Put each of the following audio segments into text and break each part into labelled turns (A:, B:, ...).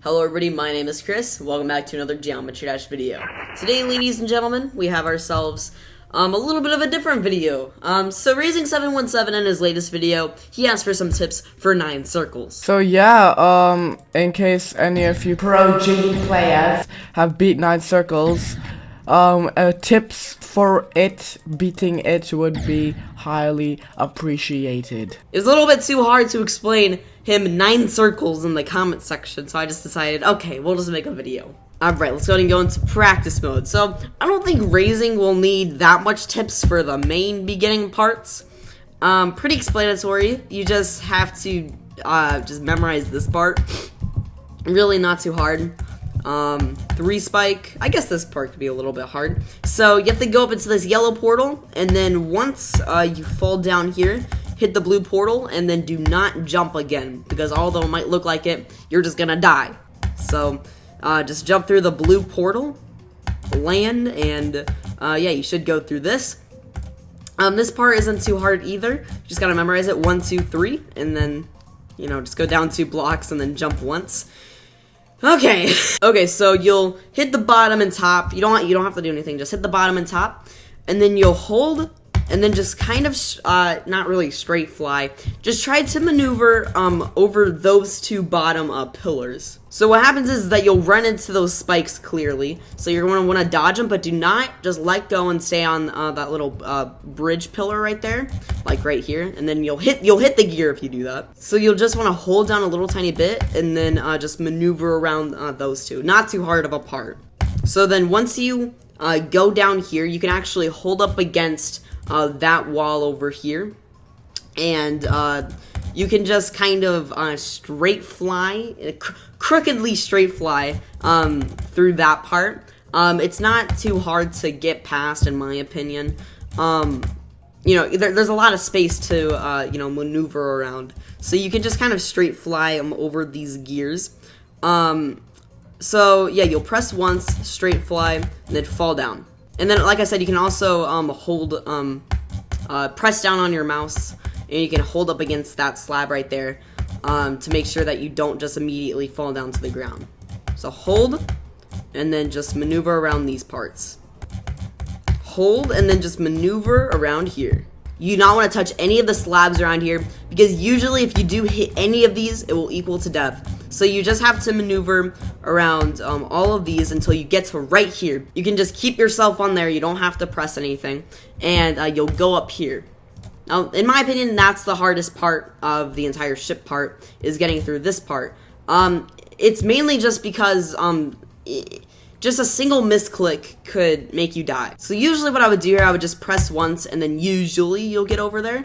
A: Hello everybody, my name is Chris. Welcome back to another Geometry Dash video. Today, ladies and gentlemen, we have ourselves a little bit of a different video. So Razing717 in his latest video, he asked for some tips for 9 circles.
B: So yeah, in case any of you pro G players have beat 9 circles, tips for beating it would be highly appreciated.
A: It was a little bit too hard to explain him 9 circles in the comment section, so I just decided, okay, we'll just make a video. Alright, let's go ahead and go into practice mode. So, I don't think Razing will need that much tips for the main beginning parts. Pretty explanatory. You just have to just memorize this part. Really not too hard. 3 spike. I guess this part could be a little bit hard. So, you have to go up into this yellow portal, and then once you fall down here, hit the blue portal, and then do not jump again, because although it might look like it, you're just gonna die. So, just jump through the blue portal, land, and yeah, you should go through this. This part isn't too hard either. You just gotta memorize it 1, 2, 3, and then, you know, just go down 2 blocks and then jump once. Okay. Okay, so you'll hit the bottom and top. You don't have to do anything. Just hit the bottom and top, and then you'll hold, and then just kind of not really straight fly. Just try to maneuver over those 2 bottom pillars. So what happens is that you'll run into those spikes clearly. So you're gonna want to dodge them, but do not just let go and stay on that little bridge pillar right there, like right here. And then you'll hit the gear if you do that. So you'll just want to hold down a little tiny bit and then just maneuver around those 2. Not too hard of a part. So then once you go down here, you can actually hold up against that wall over here, and you can just kind of straight fly, crookedly straight fly through that part. It's not too hard to get past, in my opinion. You know, there's a lot of space to you know, maneuver around, so you can just kind of straight fly over these gears. So yeah, you'll press once, straight fly, and then fall down. And then, like I said, you can also hold, press down on your mouse, and you can hold up against that slab right there to make sure that you don't just immediately fall down to the ground. So hold, and then just maneuver around these parts. Hold, and then just maneuver around here. You do not want to touch any of the slabs around here, because usually if you do hit any of these, it will equal to death. So you just have to maneuver around all of these until you get to right here. You can just keep yourself on there. You don't have to press anything. And you'll go up here. Now, in my opinion, that's the hardest part of the entire ship part, is getting through this part. It's mainly just because just a single misclick could make you die. So usually what I would do here, I would just press once, and then usually you'll get over there,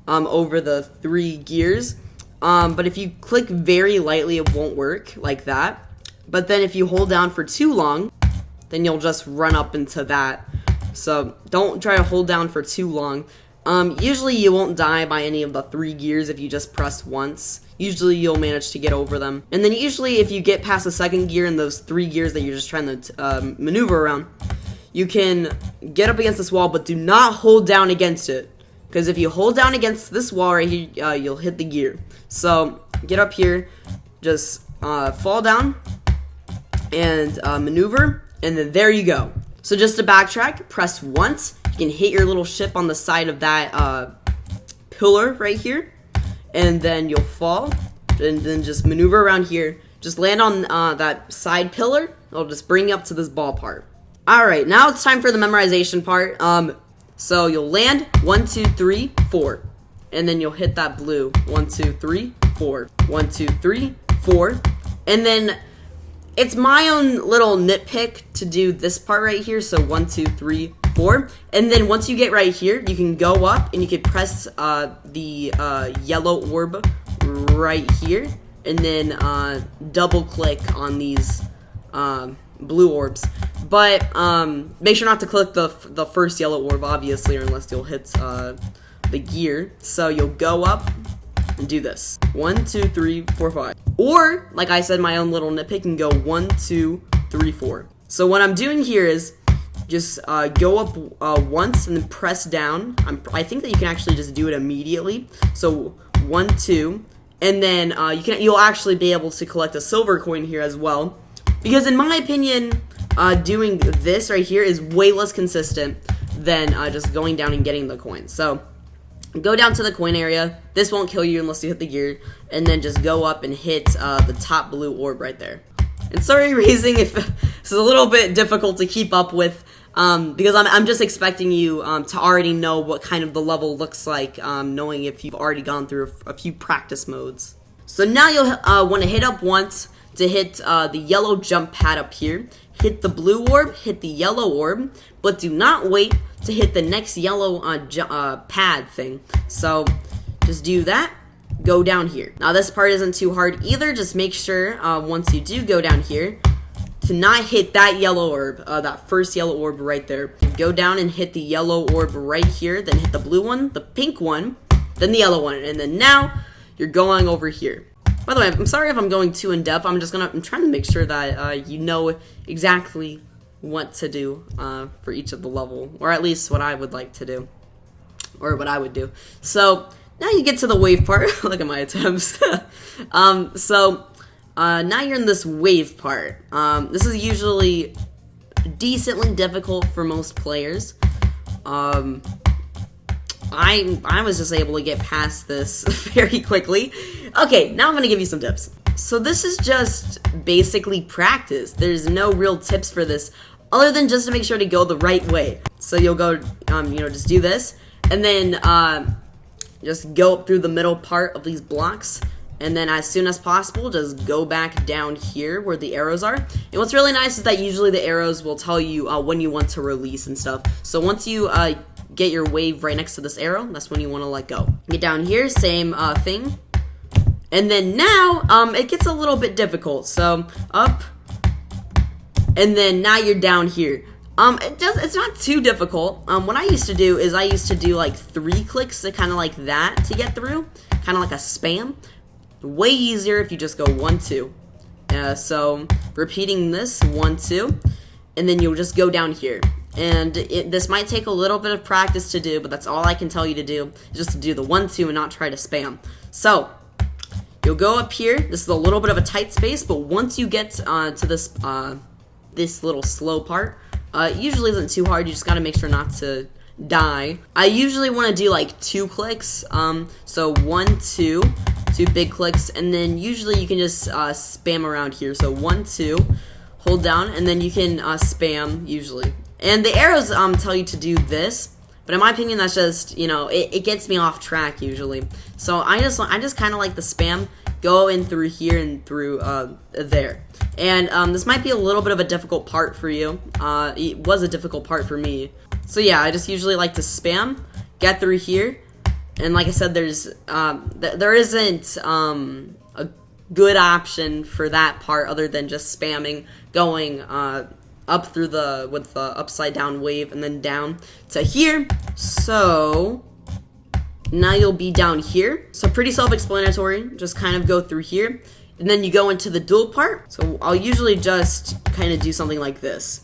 A: over the 3 gears. But if you click very lightly, it won't work like that. But then if you hold down for too long, then you'll just run up into that. So don't try to hold down for too long. Usually you won't die by any of the 3 gears if you just press once. Usually you'll manage to get over them. And then usually if you get past the 2nd gear and those 3 gears that you're just trying to maneuver around, you can get up against this wall, but do not hold down against it. Because if you hold down against this wall right here, you'll hit the gear. So, get up here, just fall down, and maneuver, and then there you go. So just to backtrack, press once, you can hit your little ship on the side of that pillar right here, and then you'll fall, and then just maneuver around here. Just land on that side pillar, it'll just bring you up to this ball part. Alright, now it's time for the memorization part. So you'll land 1, 2, 3, 4, and then you'll hit that blue 1, 2, 3, 4, 1, 2, 3, 4, and then it's my own little nitpick to do this part right here. So 1, 2, 3, 4, and then once you get right here, you can go up and you can press the yellow orb right here, and then double click on these blue orbs. But make sure not to click the first yellow orb, obviously, or unless you'll hit the gear. So you'll go up and do this. 1, 2, 3, 4, 5. Or, like I said, my own little nitpick, and go 1, 2, 3, 4. So what I'm doing here is just go up once and then press down. I think that you can actually just do it immediately. So 1, 2, and then you'll actually be able to collect a silver coin here as well. Because in my opinion, doing this right here is way less consistent than just going down and getting the coin. So go down to the coin area. This won't kill you unless you hit the gear, and then just go up and hit the top blue orb right there. And sorry, Razing, if this is a little bit difficult to keep up with, because I'm just expecting you to already know what kind of the level looks like, knowing if you've already gone through a few practice modes. So now you'll want to hit up once to hit the yellow jump pad up here. Hit the blue orb, hit the yellow orb, but do not wait to hit the next yellow pad thing. So just do that. Go down here. Now this part isn't too hard either. Just make sure once you do go down here to not hit that yellow orb, that first yellow orb right there. Go down and hit the yellow orb right here, then hit the blue one, the pink one, then the yellow one, and then now you're going over here. By the way, I'm sorry if I'm going too in depth. I'm trying to make sure that you know exactly what to do for each of the level, or at least what I would like to do, or what I would do. So now you get to the wave part. Look at my attempts. Now you're in this wave part. This is usually decently difficult for most players. I was just able to get past this very quickly. Okay, now I'm gonna give you some tips. So this is just basically practice. There's no real tips for this other than just to make sure to go the right way. So you'll go, just do this, and then just go up through the middle part of these blocks, and then as soon as possible, just go back down here where the arrows are. And what's really nice is that usually the arrows will tell you when you want to release and stuff. So once you get your wave right next to this arrow, that's when you want to let go. Get down here, same thing. And then now, it gets a little bit difficult. So, up, and then now you're down here. It's not too difficult. What I used to do is I used to do like 3 clicks to kind of like that to get through. Kind of like a spam. Way easier if you just go 1, 2. So, repeating this, 1, 2. And then you'll just go down here. And this might take a little bit of practice to do, but that's all I can tell you to do, is just to do the 1, 2 and not try to spam. So, you'll go up here. This is a little bit of a tight space, but once you get to this this little slow part, it usually isn't too hard. You just gotta make sure not to die. I usually want to do like 2 clicks. So 1, 2, 2 big clicks, and then usually you can just spam around here. So 1, 2, hold down, and then you can spam usually. And the arrows tell you to do this, but in my opinion, that's just, it gets me off track usually. So I just kind of like the spam, go in through here and through there. And this might be a little bit of a difficult part for you. It was a difficult part for me. So yeah, I just usually like to spam, get through here, and like I said, there isn't a good option for that part other than just spamming, going up through with the upside down wave and then down to here. So now you'll be down here. So pretty self-explanatory. Just kind of go through here, and then you go into the dual part. So I'll usually just kind of do something like this.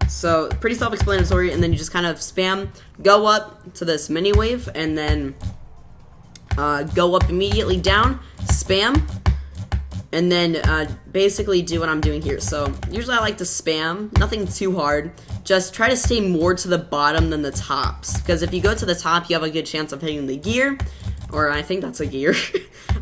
A: So pretty self-explanatory, and then you just kind of spam, go up to this mini wave, and then go up immediately down, spam, and then basically do what I'm doing here. So usually I like to spam, nothing too hard. Just try to stay more to the bottom than the tops, because if you go to the top, you have a good chance of hitting the gear, or I think that's a gear.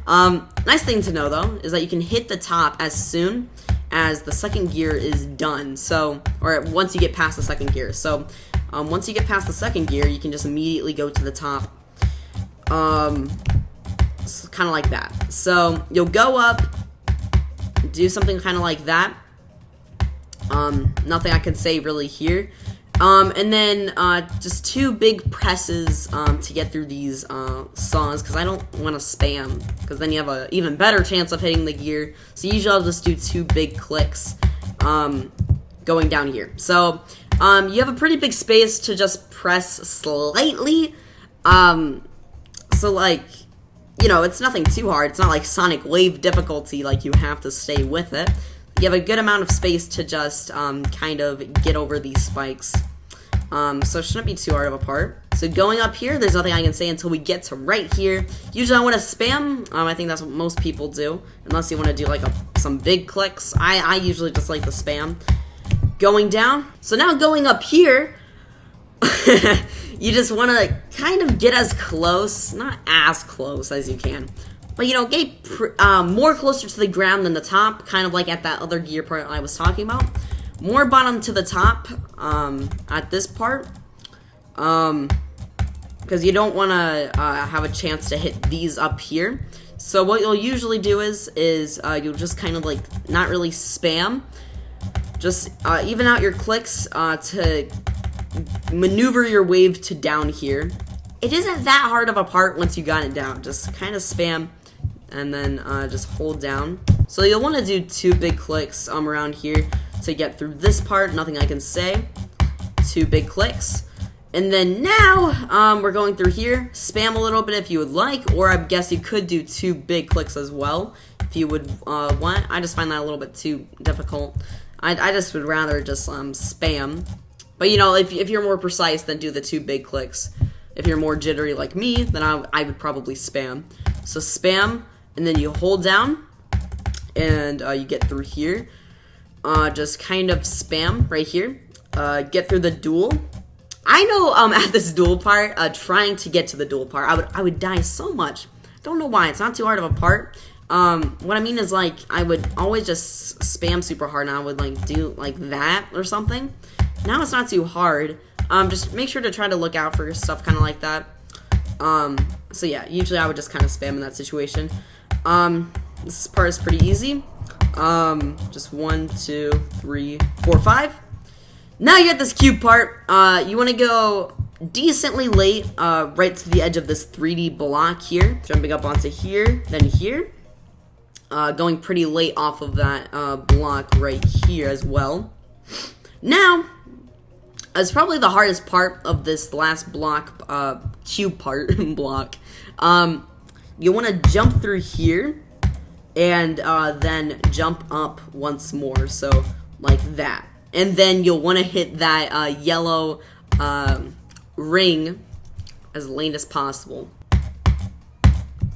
A: Nice thing to know though is that you can hit the top as soon as the second gear is done. So, or once you get past the second gear. So once you get past the second gear, you can just immediately go to the top. Kind of like that. So you'll go up, do something kind of like that. Nothing I can say really here. And then just 2 big presses to get through these songs, because I don't want to spam, because then you have an even better chance of hitting the gear. So usually I'll just do 2 big clicks going down here. So you have a pretty big space to just press slightly. So like, it's nothing too hard. It's not like Sonic Wave difficulty, like you have to stay with it. You have a good amount of space to just kind of get over these spikes. So it shouldn't be too hard of a part. So going up here, there's nothing I can say until we get to right here. Usually I want to spam. I think that's what most people do, unless you want to do like some big clicks. I usually just like the spam. Going down. So now going up here, you just want to kind of get as close, not as close as you can, but you know, get more closer to the ground than the top, kind of like at that other gear part I was talking about. More bottom to the top at this part, because you don't want to have a chance to hit these up here. So what you'll usually do is you'll just kind of like not really spam, just even out your clicks to maneuver your wave to down here. It isn't that hard of a part once you got it down. Just kind of spam and then just hold down. So you'll want to do 2 big clicks around here to get through this part. Nothing I can say. 2 big clicks. And then now we're going through here. Spam a little bit if you would like, or I guess you could do 2 big clicks as well if you would want. I just find that a little bit too difficult. I just would rather just spam. But you know, if you're more precise, then do the 2 big clicks. If you're more jittery like me, then I would probably spam. So spam, and then you hold down, and you get through here. Just kind of spam right here. Get through the duel. I know at this duel part, trying to get to the duel part, I would die so much. Don't know why. It's not too hard of a part. What I mean is, like, I would always just spam super hard, and I would like do like that or something. Now it's not too hard. Just make sure to try to look out for stuff kind of like that. So yeah, usually I would just kind of spam in that situation. This part is pretty easy. Just 1, 2, 3, 4, 5. Now you get this cube part. You want to go decently late, right to the edge of this 3D block here. Jumping up onto here, then here. Going pretty late off of that block right here as well. Now, it's probably the hardest part of this last block, cube part block. You want to jump through here, and then jump up once more, so like that. And then you'll want to hit that yellow ring as late as possible,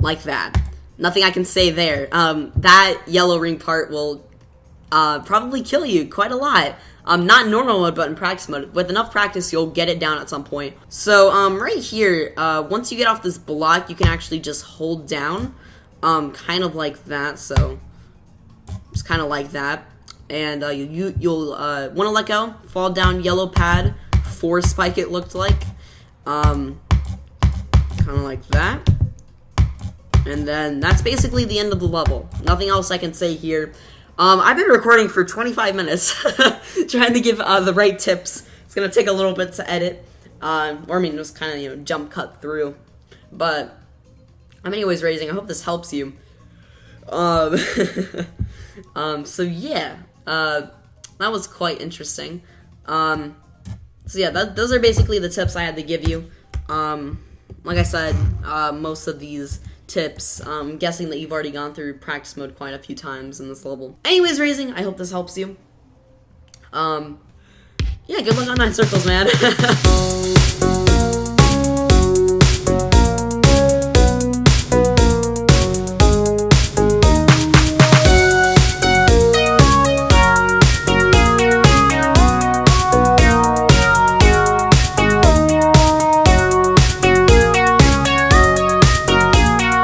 A: like that. Nothing I can say there. That yellow ring part will probably kill you quite a lot. Not in normal mode, but in practice mode. With enough practice, you'll get it down at some point. So, right here, once you get off this block, you can actually just hold down, kind of like that. So, just kind of like that. And you'll want to let go, fall down, yellow pad, 4 spike it looked like. Kind of like that. And then that's basically the end of the level. Nothing else I can say here. I've been recording for 25 minutes, trying to give the right tips. It's gonna take a little bit to edit, or I mean, just kind of jump cut through. But anyways, Razing, I hope this helps you. So yeah, that was quite interesting. So yeah, those are basically the tips I had to give you. Like I said, most of these tips, guessing that you've already gone through practice mode quite a few times in this level. Anyways, Razing, I hope this helps you. Yeah, good luck on 9 circles, man.